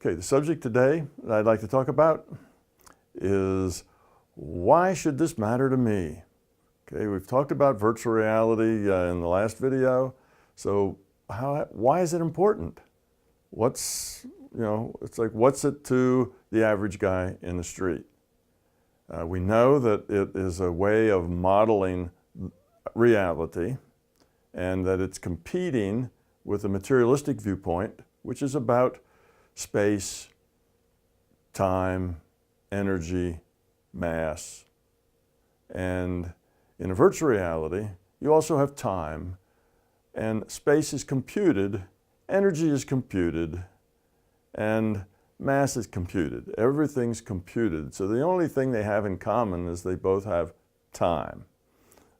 Okay, the subject today that I'd like to talk about is why should this matter to me? Okay, we've talked about virtual reality in the last video. So why is it important? It's like, what's it to the average guy in the street? We know that it is a way of modeling reality and that it's competing with a materialistic viewpoint, which is about space, time, energy, mass. And in a virtual reality, you also have time, and space is computed, energy is computed, and mass is computed. Everything's computed. So the only thing they have in common is they both have time.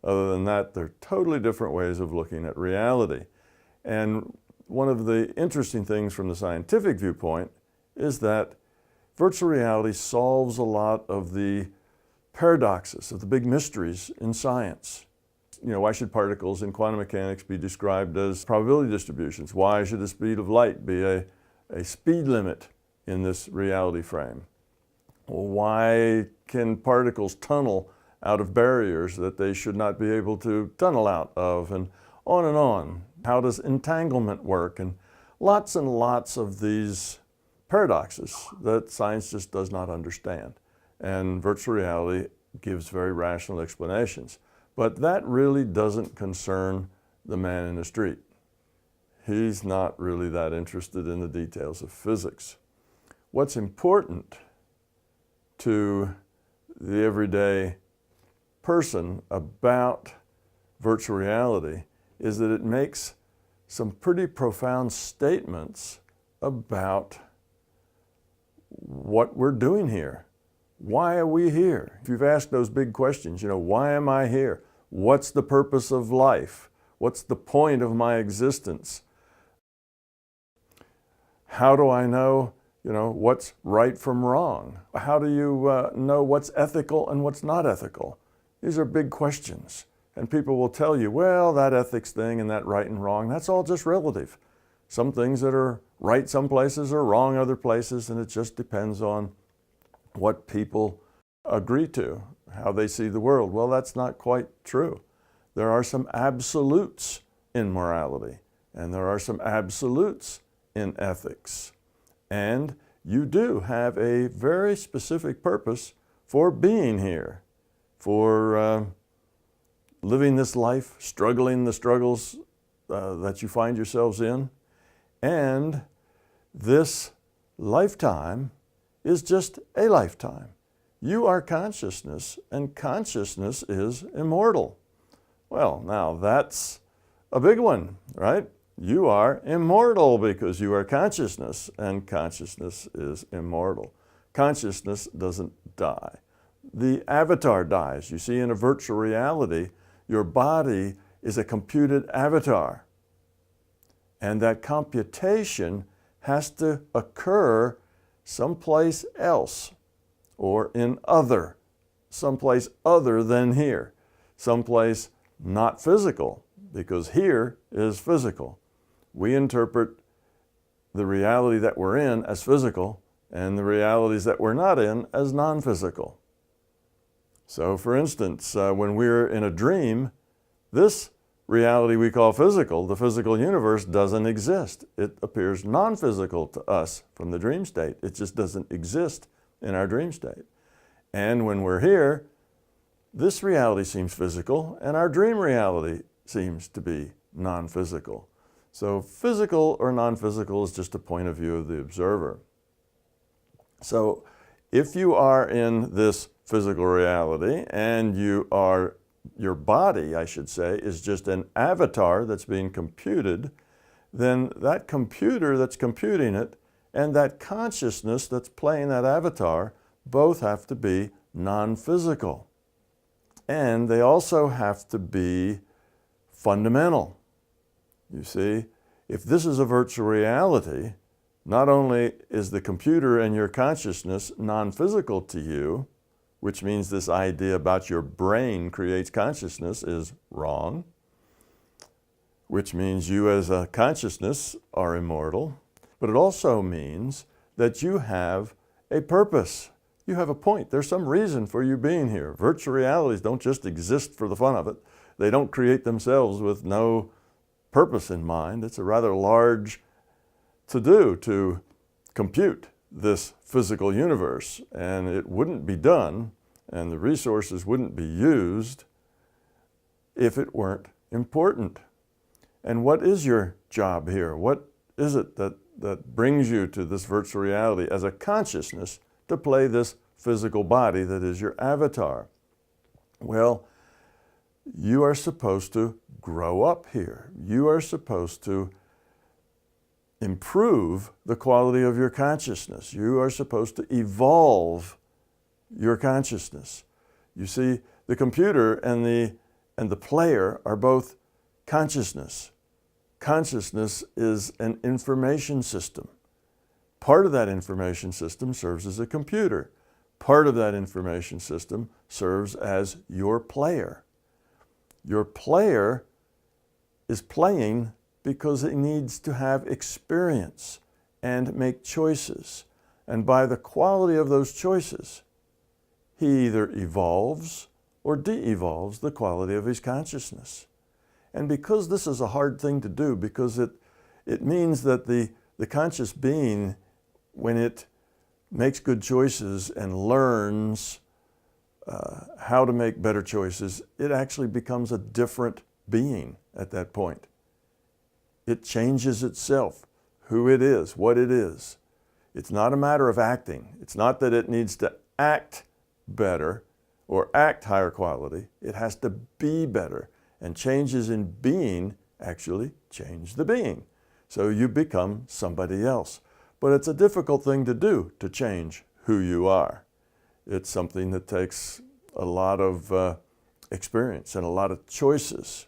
Other than that, they're totally different ways of looking at reality. And one of the interesting things from the scientific viewpoint is that virtual reality solves a lot of the paradoxes, of the big mysteries in science. Why should particles in quantum mechanics be described as probability distributions? Why should the speed of light be a speed limit in this reality frame? Why can particles tunnel out of barriers that they should not be able to tunnel out of, and on and on? How does entanglement work? And lots of these paradoxes that science just does not understand. And virtual reality gives very rational explanations. But that really doesn't concern the man in the street. He's not really that interested in the details of physics. What's important to the everyday person about virtual reality is that it makes some pretty profound statements about what we're doing here. Why are we here? If you've asked those big questions, why am I here? What's the purpose of life? What's the point of my existence? How do I know, what's right from wrong? How do you know what's ethical and what's not ethical? These are big questions. And people will tell you, well, that ethics thing and that right and wrong, that's all just relative. Some things that are right some places are wrong other places, and it just depends on what people agree to, how they see the world. Well, that's not quite true. There are some absolutes in morality, and there are some absolutes in ethics. And you do have a very specific purpose for being here, for living this life, struggling the struggles that you find yourselves in. And this lifetime is just a lifetime. You are consciousness, and consciousness is immortal. Well, now that's a big one, right? You are immortal because you are consciousness, and consciousness is immortal. Consciousness doesn't die. The avatar dies. You see, in a virtual reality, your body is a computed avatar. And that computation has to occur someplace else, or in someplace other than here, someplace not physical, because here is physical. We interpret the reality that we're in as physical, and the realities that we're not in as non-physical. So for instance, when we're in a dream, this reality we call physical, the physical universe, doesn't exist. It appears non-physical to us from the dream state. It just doesn't exist in our dream state. And when we're here, this reality seems physical, and our dream reality seems to be non-physical. So physical or non-physical is just a point of view of the observer. So if you are in this physical reality and your body, I should say, is just an avatar that's being computed, then that computer that's computing it and that consciousness that's playing that avatar both have to be non-physical. And they also have to be fundamental. You see, if this is a virtual reality, not only is the computer and your consciousness non-physical to you, which means this idea about your brain creates consciousness is wrong, which means you as a consciousness are immortal, but it also means that you have a purpose. You have a point. There's some reason for you being here. Virtual realities don't just exist for the fun of it. They don't create themselves with no purpose in mind. It's a rather large to-do to compute this physical universe, and it wouldn't be done, and the resources wouldn't be used if it weren't important. And what is your job here? What is it that brings you to this virtual reality as a consciousness to play this physical body that is your avatar? Well, you are supposed to grow up here. You are supposed to improve the quality of your consciousness. You are supposed to evolve your consciousness. You see, the computer and the player are both consciousness. Consciousness is an information system. Part of that information system serves as a computer. Part of that information system serves as your player. Your player is playing because he needs to have experience and make choices. And by the quality of those choices, he either evolves or de-evolves the quality of his consciousness. And because this is a hard thing to do, because it means that the conscious being, when it makes good choices and learns how to make better choices, it actually becomes a different being at that point. It changes itself, who it is, what it is. It's not a matter of acting. It's not that it needs to act better or act higher quality. It has to be better. And changes in being actually change the being. So you become somebody else. But it's a difficult thing to do, to change who you are. It's something that takes a lot of experience and a lot of choices.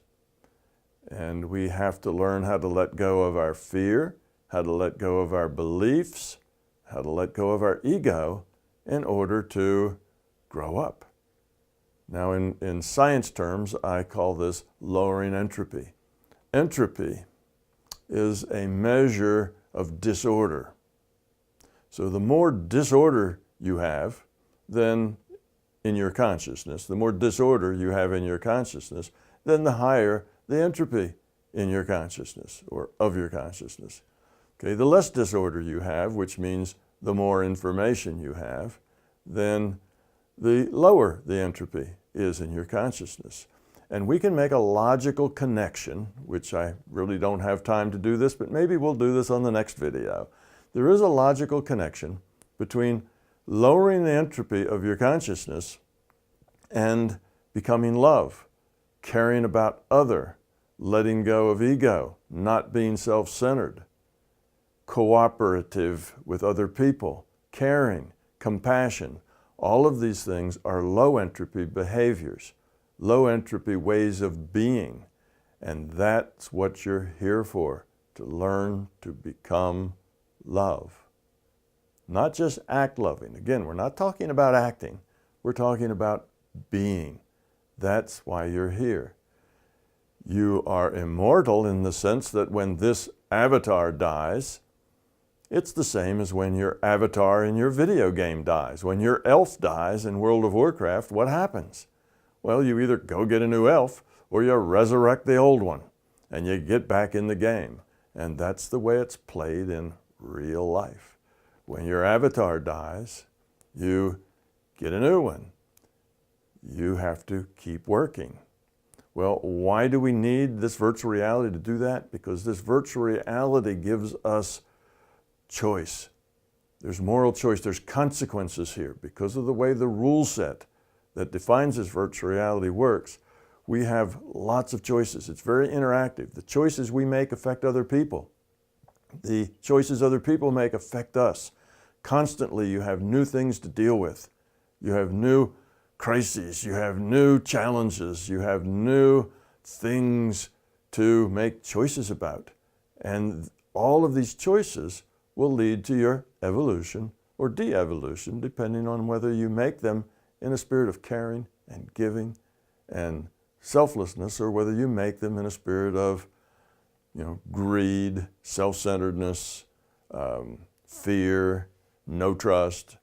And we have to learn how to let go of our fear, how to let go of our beliefs, how to let go of our ego in order to grow up. Now, in science terms, I call this lowering entropy. Entropy is a measure of disorder. So the more disorder you have, then in your consciousness, the more disorder you have in your consciousness, then the higher the entropy in your consciousness or of your consciousness. Okay, the less disorder you have, which means the more information you have, then the lower the entropy is in your consciousness. And we can make a logical connection, which I really don't have time to do this, but maybe we'll do this on the next video. There is a logical connection between lowering the entropy of your consciousness and becoming love, caring about other, letting go of ego, not being self-centered, cooperative with other people, caring, compassion. All of these things are low entropy behaviors, low entropy ways of being. And that's what you're here for, to learn to become love. Not just act loving. Again, we're not talking about acting. We're talking about being. That's why you're here. You are immortal in the sense that when this avatar dies, it's the same as when your avatar in your video game dies. When your elf dies in World of Warcraft, what happens? Well, you either go get a new elf or you resurrect the old one and you get back in the game. And that's the way it's played in real life. When your avatar dies, you get a new one. You have to keep working. Well, why do we need this virtual reality to do that? Because this virtual reality gives us choice. There's moral choice. There's consequences here. Because of the way the rule set that defines this virtual reality works, we have lots of choices. It's very interactive. The choices we make affect other people. The choices other people make affect us. Constantly, you have new things to deal with. You have new crises. You have new challenges. You have new things to make choices about. And all of these choices will lead to your evolution or de-evolution, depending on whether you make them in a spirit of caring and giving and selflessness, or whether you make them in a spirit of, greed, self-centeredness, fear, no trust,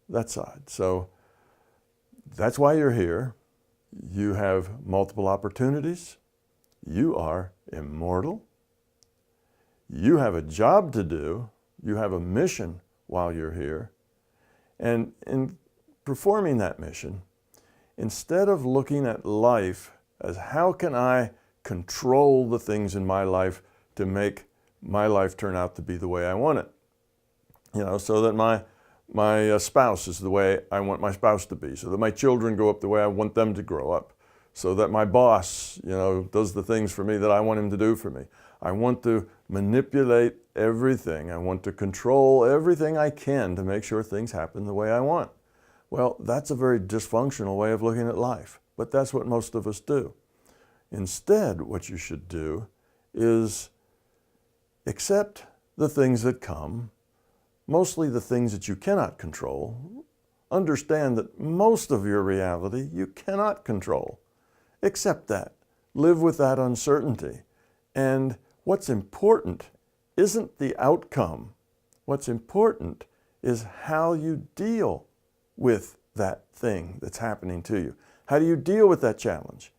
that side. So that's why you're here. You have multiple opportunities. You are immortal. You have a job to do. You have a mission while you're here. And in performing that mission, instead of looking at life as how can I control the things in my life to make my life turn out to be the way I want it, so that my spouse is the way I want my spouse to be, so that my children grow up the way I want them to grow up, so that my boss, does the things for me that I want him to do for me. I want to manipulate everything. I want to control everything I can to make sure things happen the way I want. Well, that's a very dysfunctional way of looking at life, but that's what most of us do. Instead, what you should do is accept the things that come, mostly the things that you cannot control. Understand that most of your reality you cannot control. Accept that. Live with that uncertainty. And what's important isn't the outcome. What's important is how you deal with that thing that's happening to you. How do you deal with that challenge?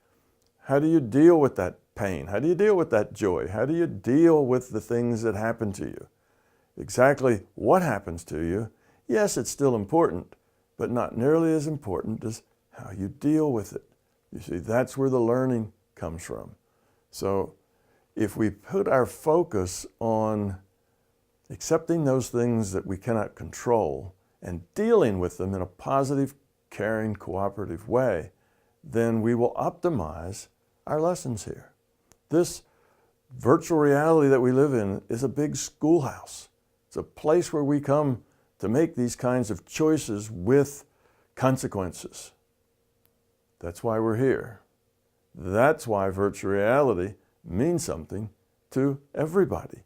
How do you deal with that pain? How do you deal with that joy? How do you deal with the things that happen to you? Exactly what happens to you, yes, it's still important, but not nearly as important as how you deal with it. You see, that's where the learning comes from. So if we put our focus on accepting those things that we cannot control and dealing with them in a positive, caring, cooperative way, then we will optimize our lessons here. This virtual reality that we live in is a big schoolhouse. It's a place where we come to make these kinds of choices with consequences. That's why we're here. That's why virtual reality means something to everybody.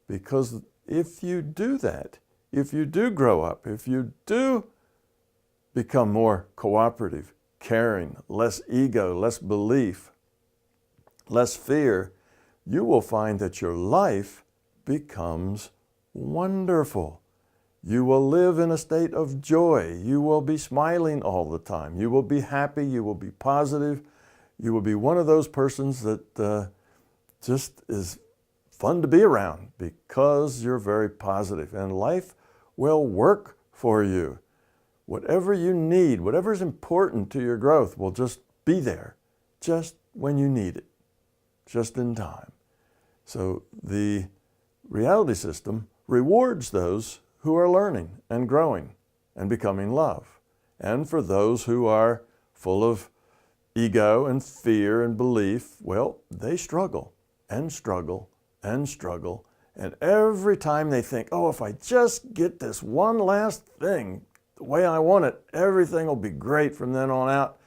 Because if you do that, if you do grow up, if you do become more cooperative, caring, less ego, less belief, less fear, you will find that your life becomes wonderful. You will live in a state of joy. You will be smiling all the time. You will be happy. You will be positive. You will be one of those persons that just is fun to be around because you're very positive, and life will work for you. Whatever you need, whatever is important to your growth will just be there, just when you need it, just in time. So the reality system rewards those who are learning and growing and becoming love. And for those who are full of ego and fear and belief, well, they struggle and struggle and struggle. And every time they think, oh, if I just get this one last thing the way I want it, everything will be great from then on out.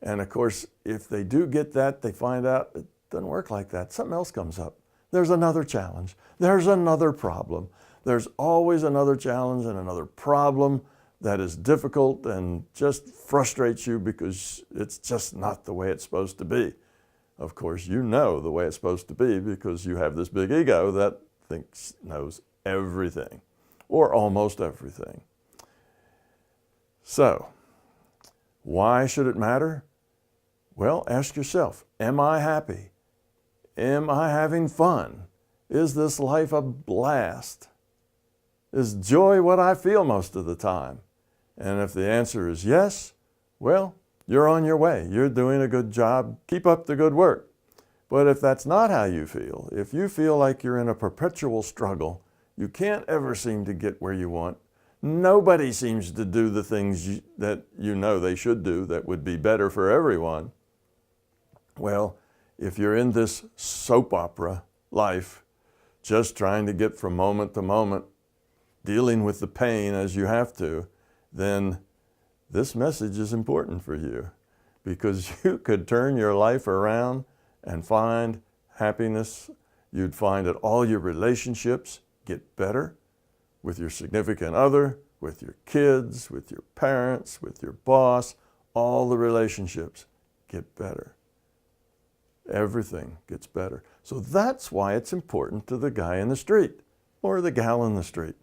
And of course, if they do get that, they find out it doesn't work like that. Something else comes up. There's another challenge. There's another problem. There's always another challenge and another problem that is difficult and just frustrates you because it's just not the way it's supposed to be. Of course, you know the way it's supposed to be because you have this big ego that knows everything or almost everything. So, why should it matter? Well, ask yourself, am I happy? Am I having fun? Is this life a blast? Is joy what I feel most of the time? And if the answer is yes, well, you're on your way. You're doing a good job. Keep up the good work. But if that's not how you feel, if you feel like you're in a perpetual struggle, you can't ever seem to get where you want, nobody seems to do the things that you know they should do that would be better for everyone, well, if you're in this soap opera life, just trying to get from moment to moment, dealing with the pain as you have to, then this message is important for you because you could turn your life around and find happiness. You'd find that all your relationships get better with your significant other, with your kids, with your parents, with your boss. All the relationships get better. Everything gets better. So that's why it's important to the guy in the street or the gal in the street,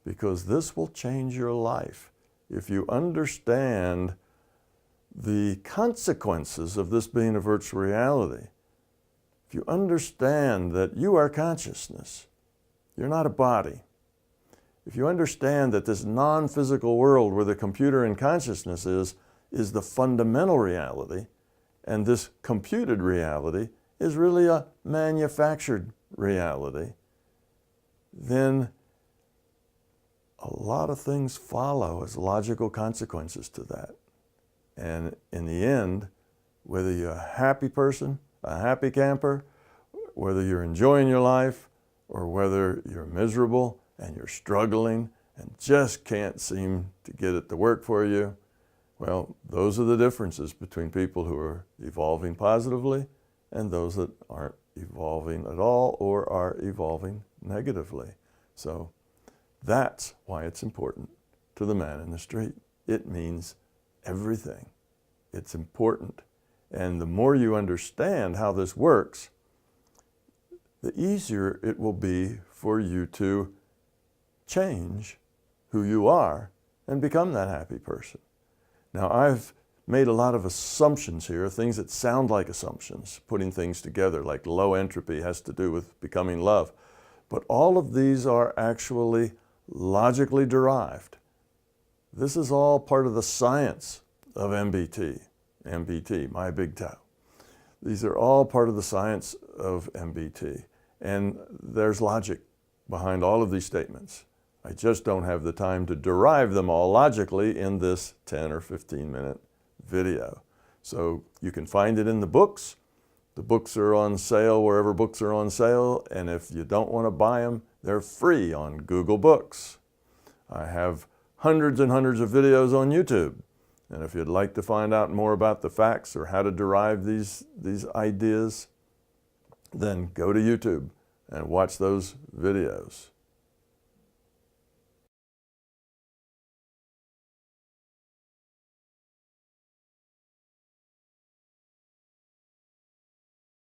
because this will change your life. If you understand the consequences of this being a virtual reality, if you understand that you are consciousness, you're not a body. If you understand that this non-physical world where the computer and consciousness is the fundamental reality, and this computed reality is really a manufactured reality, then a lot of things follow as logical consequences to that. And in the end, whether you're a happy person, a happy camper, whether you're enjoying your life, or whether you're miserable and you're struggling and just can't seem to get it to work for you, well, those are the differences between people who are evolving positively and those that aren't evolving at all or are evolving negatively. So that's why it's important to the man in the street. It means everything. It's important. And the more you understand how this works, the easier it will be for you to change who you are and become that happy person. Now, I've made a lot of assumptions here, things that sound like assumptions, putting things together, like low entropy has to do with becoming love. But all of these are actually logically derived. This is all part of the science of MBT, my big Tao. These are all part of the science of MBT. And there's logic behind all of these statements. I just don't have the time to derive them all logically in this 10 or 15 minute video. So you can find it in the books. The books are on sale wherever books are on sale, and if you don't want to buy them, they're free on Google Books. I have hundreds and hundreds of videos on YouTube, and if you'd like to find out more about the facts or how to derive these ideas, then go to YouTube and watch those videos.